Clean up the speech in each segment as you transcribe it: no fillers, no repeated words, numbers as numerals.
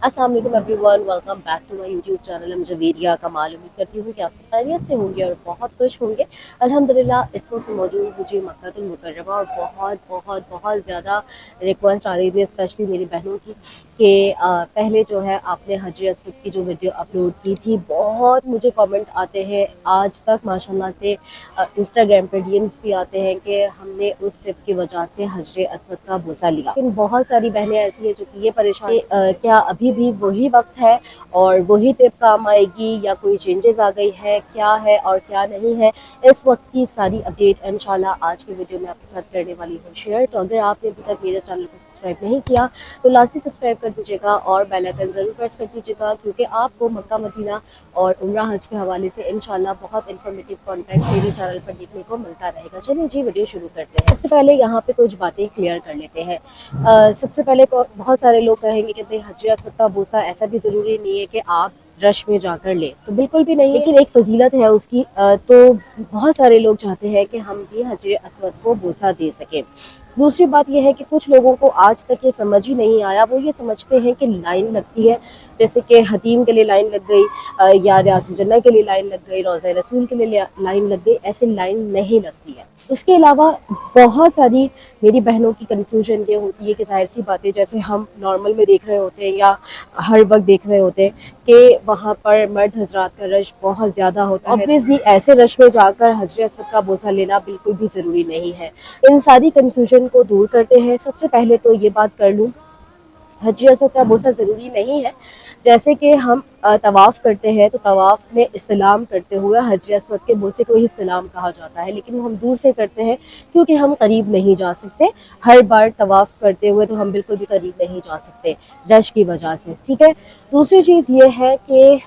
अस्सलाम वालेकुम everyone, welcome back to my YouTube channel Javeria Kamal. उम्मीद करती हूँ कि आप सब खैरियत से होंगे और बहुत खुश होंगे। अल्हम्दुलिल्लाह इस वक्त मौजूद मुझे मक्कातुल मुकर्रमा और बहुत बहुत बहुत ज़्यादा रिक्वेस्ट आ रही थी, स्पेशली मेरी बहनों की, कि पहले जो है आपने हज असवद की जो वीडियो अपलोड की थी, बहुत मुझे कमेंट आते हैं आज तक माशाल्लाह से। इंस्टाग्राम पर डीएम्स भी आते हैं कि हमने उस ट्रिप की वजह से हजर असवद का बोसा लिया। लेकिन बहुत सारी बहनें ऐसी हैं जो कि ये परेशान क्या अभी भी वही वक्त है और वही ट्रिप काम आएगी या कोई चेंजेस आ गई है, क्या है और क्या नहीं है। इस वक्त की सारी अपडेट इंशाल्लाह आज के वीडियो में आपके साथ करने वाली हूँ शेयर। तो अगर आपने अभी तक मेरे चैनल को सब्सक्राइब नहीं किया तो लाजमी सब्सक्राइब कर दीजिएगा और बेल आइकन जरूर प्रेस कर दीजिएगा, क्योंकि आपको मक्का मदीना और उम्रा हज के हवाले से इंशाल्लाह बहुत इन्फॉर्मेटिव कंटेंट मेरे चैनल पर देखने को मिलता रहेगा। चलिए जी वीडियो शुरू करते हैं। सबसे पहले यहाँ पे कुछ बातें क्लियर कर लेते हैं। सबसे पहले बहुत सारे लोग कहेंगे कि भाई हज असवद का बोसा ऐसा भी ज़रूरी नहीं है कि आप रश में जाकर ले, तो बिल्कुल भी नहीं, लेकिन एक फजीलत है उसकी। तो बहुत सारे लोग चाहते हैं कि हम भी हज असवद को बोसा दे सकें। दूसरी बात यह है कि कुछ लोगों को आज तक ये समझ ही नहीं आया, वो ये समझते हैं कि लाइन लगती है, जैसे कि हतीम के लिए लाइन लग गई या रियासुल जन्नह के लिए लाइन लग गई, रोज़ा रसूल के लिए लाइन लग गई, ऐसे लाइन नहीं लगती है। उसके अलावा बहुत सारी मेरी बहनों की कंफ्यूजन ये होती है कि जाहिर सी बातें जैसे हम नॉर्मल में देख रहे होते हैं या हर वक्त देख रहे होते हैं कि वहाँ पर मर्द हजरात का रश बहुत ज़्यादा होता है। ऑब्वियसली ऐसे रश में जाकर हजर असवद का बोसा लेना बिल्कुल भी ज़रूरी नहीं है। इन सारी कंफ्यूजन को दूर करते हैं। सबसे पहले तो ये बात कर लूँ, हज असवद का बोसा ज़रूरी नहीं है। जैसे कि हम तवाफ़ करते हैं तो तवाफ़ में इस्तिलाम करते हुए हज असवद के बोसे को ही इस्तिलाम कहा जाता है, लेकिन वो हम दूर से करते हैं क्योंकि हम करीब नहीं जा सकते। हर बार तवाफ़ करते हुए तो हम बिल्कुल भी करीब नहीं जा सकते रश की वजह से, ठीक है। दूसरी चीज़ ये है कि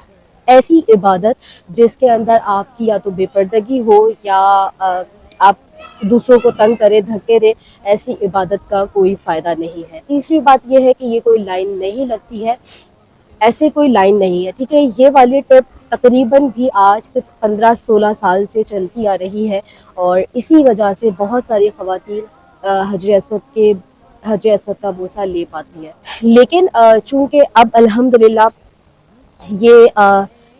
ऐसी इबादत जिसके अंदर आपकी या तो बेपर्दगी हो या आप दूसरों को तंग करे, धक्के दे, ऐसी इबादत का कोई फ़ायदा नहीं है। तीसरी बात यह है कि ये कोई लाइन नहीं लगती है, ऐसे कोई लाइन नहीं है, ठीक है। ये वाली ट्रिप तकरीबन भी आज से 15-16 साल से चलती आ रही है और इसी वजह से बहुत सारी ख़वातीन हज असवद का बोसा ले पाती है। लेकिन चूँकि अब अल्हम्दुलिल्लाह ये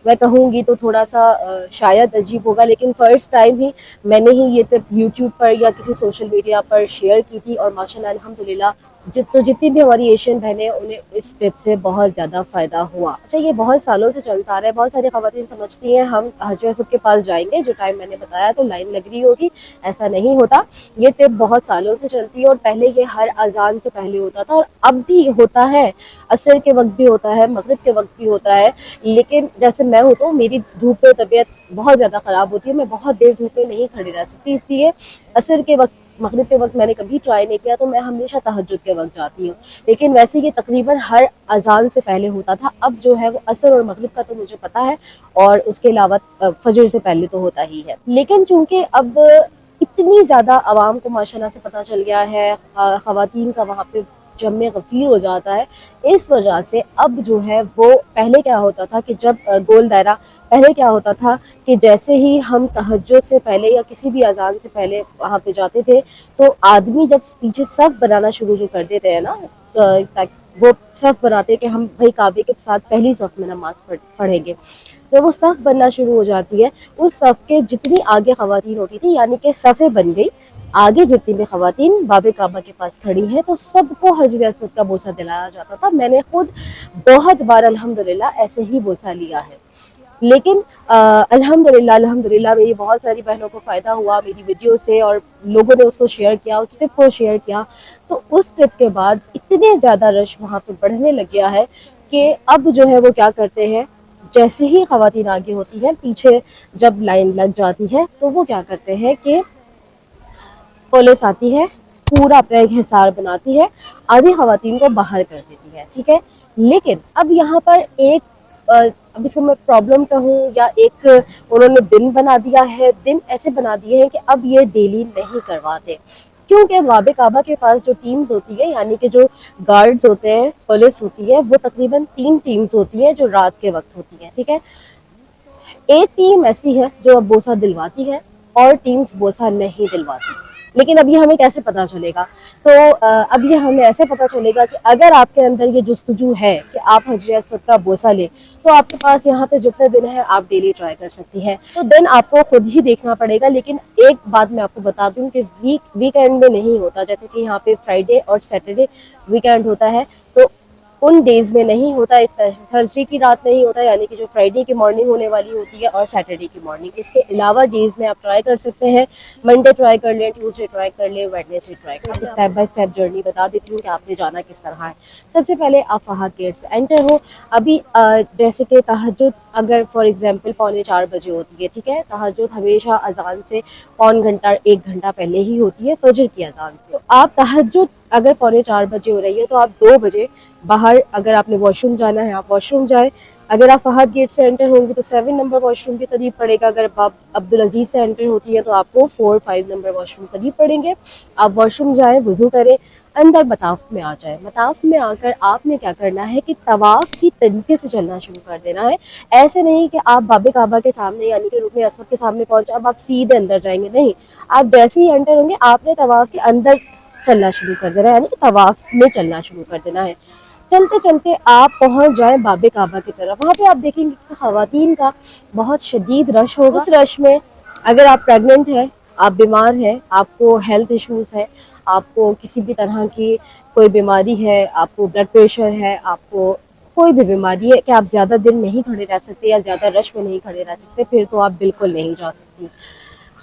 मैं कहूँगी तो थोड़ा सा शायद अजीब होगा, लेकिन फ़र्स्ट टाइम ही मैंने ही ये टिप यूट्यूब पर या किसी सोशल मीडिया पर शेयर की थी और माशाल्लाह अल्हम्दुलिल्लाह जितनी भी हमारी एशियन बहनें हैं उन्हें इस टिप से बहुत ज़्यादा फ़ायदा हुआ। अच्छा, ये बहुत सालों से चलता आ रहा है। बहुत सारी ख़वातीन समझती हैं हम हज असवद के पास जाएंगे, जो टाइम मैंने बताया तो लाइन लग रही होगी, ऐसा नहीं होता। ये टिप बहुत सालों से चलती है और पहले ये हर अजान से पहले होता था और अब भी होता है, असर के वक्त भी होता है, मगरिब के वक्त भी होता है। लेकिन जैसे मैं हूँ तो मेरी धूप में तबीयत बहुत ज़्यादा ख़राब होती है, मैं बहुत देर धूप में नहीं खड़ी रह सकती, इसलिए असर के वक्त मगरिब के वक्त मैंने कभी ट्राई नहीं किया, तो मैं हमेशा तहज्जुद के वक्त जाती हूँ। लेकिन वैसे ये तकरीबन हर अजान से पहले होता था, अब जो है वो असर और मगरिब का तो मुझे पता है और उसके अलावा फजर से पहले तो होता ही है। लेकिन चूंकि अब इतनी ज़्यादा आवाम को माशाल्लाह से पता चल गया है, ख़वातीन का वहाँ पे जम्मे गफीर हो जाता है, इस वजह से अब जो है वो पहले क्या होता था कि जब गोल दायरा, पहले क्या होता था कि जैसे ही हम तहज्जुद से पहले या किसी भी अजान से पहले वहाँ पे जाते थे तो आदमी जब पीछे सफ बनाना शुरू जो कर देते हैं ना, ताकि वो सफ बनाते कि हम भाई काबे के साथ पहली सफ में नमाज पढ़ेंगे, तो वो सफ बनना शुरू हो जाती है। उस सफ के जितनी आगे ख़वातीन होती थी, यानी कि सफ़े बन गई, आगे जितनी भी ख़वातीन बाबे काबा के पास खड़ी हैं तो सबको हजर असवद का बोसा दिलाया जाता था। मैंने खुद बहुत बार अल्हम्दुलिल्लाह ऐसे ही बोसा लिया है। लेकिन अल्हम्दुलिल्लाह मेरी बहुत सारी बहनों को फ़ायदा हुआ मेरी वीडियो से और लोगों ने उसको शेयर किया, उस टिप को शेयर किया, तो उस टिप के बाद इतने ज़्यादा रश वहाँ पर बढ़ने लग गया है कि अब जो है वो क्या करते हैं, जैसे ही ख़वातीन आगे होती हैं, पीछे जब लाइन लग जाती है तो वो क्या करते हैं कि पुलिस आती है, पूरा अपना एक हिसार बनाती है, आधी ख़वातीन को बाहर कर देती है, ठीक है। लेकिन अब यहाँ पर एक अब इसको मैं प्रॉब्लम कहूँ या एक उन्होंने दिन बना दिया है, दिन ऐसे बना दिए हैं कि अब ये डेली नहीं करवाते, क्योंकि बाबे काबा के पास जो टीम्स होती है, यानी कि जो गार्ड्स होते हैं, पुलिस होती है, वो तकरीबन 3 टीम्स होती हैं जो रात के वक्त होती है, ठीक है। एक टीम ऐसी है जो अब बोसा दिलवाती है और टीम्स बोसा नहीं दिलवाती। لیکن اب یہ ہمیں کیسے پتہ چلے گا؟ تو اب یہ ہمیں ایسے پتہ چلے گا کہ اگر آپ کے اندر یہ جستجو ہے کہ آپ حجر اسود کا بوسہ لیں، تو آپ کے پاس یہاں پہ جتنے دن ہے آپ ڈیلی ٹرائی کر سکتی ہیں. تو دن آپ کو خود ہی دیکھنا پڑے گا. لیکن ایک بات میں آپ کو بتا دوں کہ ویکینڈ میں نہیں ہوتا، جیسے کہ یہاں پہ فرائیڈے اور سیٹرڈے ویکینڈ ہوتا ہے، تو ان ڈیز میں نہیں ہوتا. اس تھرسڈے کی رات نہیں ہوتا، یعنی کہ جو فرائیڈے کی مارننگ ہونے والی ہوتی ہے اور سیٹرڈے کی مارننگ. اس کے علاوہ ڈیز میں آپ ٹرائی کر سکتے ہیں. منڈے ٹرائی کر لیں، ٹیوزڈے ٹرائی کر لیں، ویڈنسڈے ٹرائی کر لیں. اسٹیپ بائی اسٹیپ جرنی بتا دیتی ہوں کہ آپ نے جانا کس طرح ہے. سب سے پہلے آپ فہد گیٹ سے انٹر ہو. ابھی جیسے کہ تہجد اگر فار ایگزامپل 3:45 ہوتی ہے، ٹھیک ہے، تہجد ہمیشہ اذان سے پون گھنٹہ 1 گھنٹہ پہلے ہی ہوتی ہے، فجر کی اذان سے. تو آپ تہجد اگر 3:45 ہو رہی ہے تو آپ 2 بجے باہر، اگر آپ نے واش روم جانا ہے آپ واش روم جائیں. اگر آپ فہد گیٹ سے انٹر ہوں گے تو 7 نمبر واش روم کے قریب پڑے گا. اگر آپ عبدالعزیز سے انٹر ہوتی ہے تو آپ کو 4-5 نمبر واش روم قریب پڑیں گے. آپ واش روم جائیں، وضو کریں، اندر مطاف میں آ جائیں. مطاف میں آ کر آپ نے کیا کرنا ہے کہ طواف کی طریقے سے چلنا شروع کر دینا ہے. ایسے نہیں کہ آپ باب کعبہ کے سامنے یعنی کہ رکن اسود کے سامنے پہنچے اب آپ سیدھے اندر جائیں گے. نہیں، آپ جیسے ہی انٹر ہوں گے آپ نے طواف کے اندر چلنا شروع کر دینا ہے، یعنی کہ طواف میں چلنا شروع کر دینا ہے. چلتے چلتے آپ پہنچ جائیں باب کعبہ کی طرف. وہاں پہ آپ دیکھیں گے کہ خواتین کا بہت شدید رش ہوگا. اس رش میں اگر آپ پریگننٹ ہیں، آپ بیمار ہیں، آپ کو ہیلتھ ایشوز ہے، آپ کو کسی بھی طرح کی کوئی بیماری ہے، آپ کو بلڈ پریشر ہے، آپ کو کوئی بھی بیماری ہے کہ آپ زیادہ دن نہیں کھڑے رہ سکتے یا زیادہ رش میں نہیں کھڑے رہ سکتے، پھر تو آپ بالکل نہیں جا سکتی.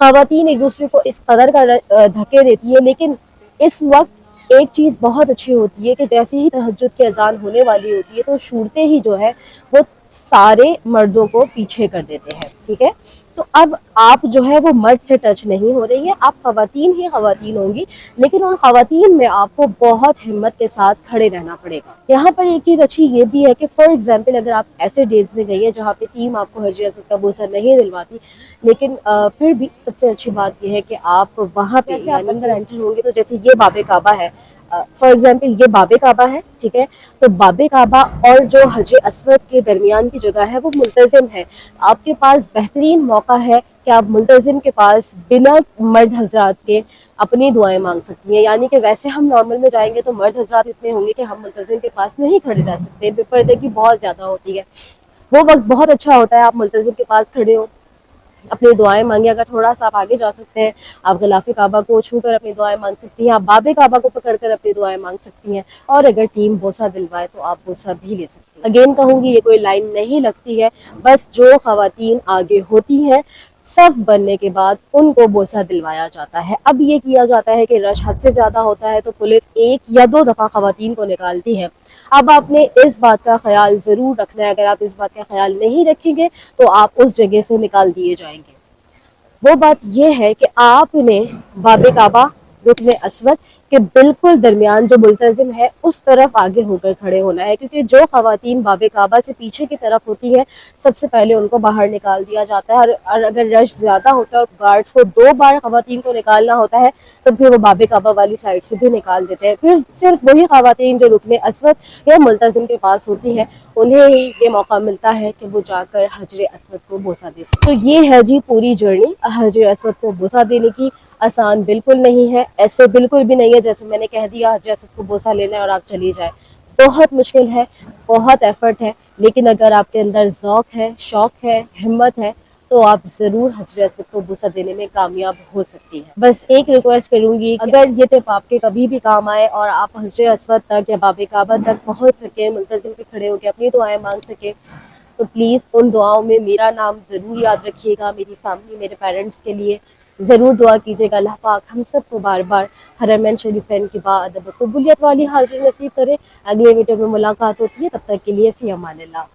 خواتین ایک دوسرے کو اس قدر کا دھکے دیتی ہے. لیکن اس وقت ایک چیز بہت اچھی ہوتی ہے کہ جیسے ہی تہجد کی اذان ہونے والی ہوتی ہے تو شورتیں ہی جو ہے وہ سارے مردوں کو پیچھے کر دیتے ہیں. ٹھیک ہے، تو اب آپ جو ہے وہ مرد سے ٹچ نہیں ہو رہی ہے، آپ خواتین ہی خواتین ہوں گی. لیکن ان خواتین میں آپ کو بہت ہمت کے ساتھ کھڑے رہنا پڑے گا. یہاں پر ایک چیز اچھی یہ بھی ہے کہ فار ایگزامپل اگر آپ ایسے ڈیز میں گئی ہیں جہاں پہ ٹیم آپ کو حجر اسود کا بوسہ نہیں دلواتی، لیکن پھر بھی سب سے اچھی بات یہ ہے کہ آپ وہاں پہ یعنی اندر انٹر ہوں گے تو جیسے یہ باب کعبہ ہے، فار ایگزامپل یہ باب کعبہ ہے، ٹھیک ہے، تو باب کعبہ اور جو حجر اسود کے درمیان کی جگہ ہے وہ ملتزم ہے. آپ کے پاس بہترین موقع ہے کہ آپ ملتزم کے پاس بنا مرد حضرات کے اپنی دعائیں مانگ سکتی ہیں. یعنی کہ ویسے ہم نارمل میں جائیں گے تو مرد حضرات اتنے ہوں گے کہ ہم ملتزم کے پاس نہیں کھڑے رہ سکتے، بے پردے کی بہت زیادہ ہوتی ہے. وہ وقت بہت اچھا ہوتا ہے آپ ملتزم کے پاس کھڑے ہو، اپنی دعائیں مانگیں. اگر تھوڑا سا آپ آگے جا سکتے ہیں آپ غلاف کعبہ کو چھو کر اپنی دعائیں مانگ سکتی ہیں، آپ باب کعبہ کو پکڑ کر اپنی دعائیں مانگ سکتی ہیں، اور اگر ٹیم بوسہ دلوائے تو آپ بوسہ بھی لے سکتی ہیں. اگین کہوں گی یہ کوئی لائن نہیں لگتی ہے، بس جو خواتین آگے ہوتی ہیں صف بننے کے بعد ان کو بوسہ دلوایا جاتا ہے. اب یہ کیا جاتا ہے کہ رش حد سے زیادہ ہوتا ہے تو پولیس 1 یا 2 دفعہ خواتین کو نکالتی ہے. اب آپ نے اس بات کا خیال ضرور رکھنا ہے، اگر آپ اس بات کا خیال نہیں رکھیں گے تو آپ اس جگہ سے نکال دیے جائیں گے. وہ بات یہ ہے کہ آپ نے باب کعبہ رکن اسود کے بالکل درمیان جو ملتزم ہے اس طرف آگے ہو کر کھڑے ہونا ہے، کیونکہ جو خواتین باب کعبہ سے پیچھے کی طرف ہوتی ہیں سب سے پہلے ان کو باہر نکال دیا جاتا ہے. اور اگر رش زیادہ ہوتا ہے اور گارڈز کو 2 بار خواتین کو نکالنا ہوتا ہے تو پھر وہ باب کعبہ والی سائڈ سے بھی نکال دیتے ہیں. پھر صرف وہی خواتین جو رکن اسود یا ملتزم کے پاس ہوتی ہیں انہیں ہی یہ موقع ملتا ہے کہ وہ جا کر حجر اسود کو بوسہ دیتے. تو یہ ہے جی پوری جرنی حجر اسود کو بوسہ دینے کی. آسان بالکل نہیں ہے، ایسے بالکل بھی نہیں ہے جیسے میں نے کہہ دیا حجر اسود کو بوسہ لینا ہے اور آپ چلی جائیں. بہت مشکل ہے، بہت ایفرٹ ہے، لیکن اگر آپ کے اندر ذوق ہے، شوق ہے، ہمت ہے تو آپ ضرور حجر اسود کو بوسہ دینے میں کامیاب ہو سکتی ہیں. بس ایک ریکویسٹ کروں گی، اگر یہ ٹپ آپ کے کبھی بھی کام آئے اور آپ حجر اسود تک یا باب کعبہ تک پہنچ سکیں، ملتزم پہ کھڑے ہو کے اپنی دعائیں مانگ سکیں، تو پلیز ان دعاؤں میں میرا نام ضرور یاد رکھیے گا. میری فیملی، میرے پیرنٹس کے لیے ضرور دعا کیجیے گا. اللہ پاک ہم سب کو بار بار حرمین شریفین کی باادب قبولیت والی حاضری نصیب کرے. اگلے ویڈیو میں ملاقات ہوتی ہے، تب تک کے لیے فی امان اللہ.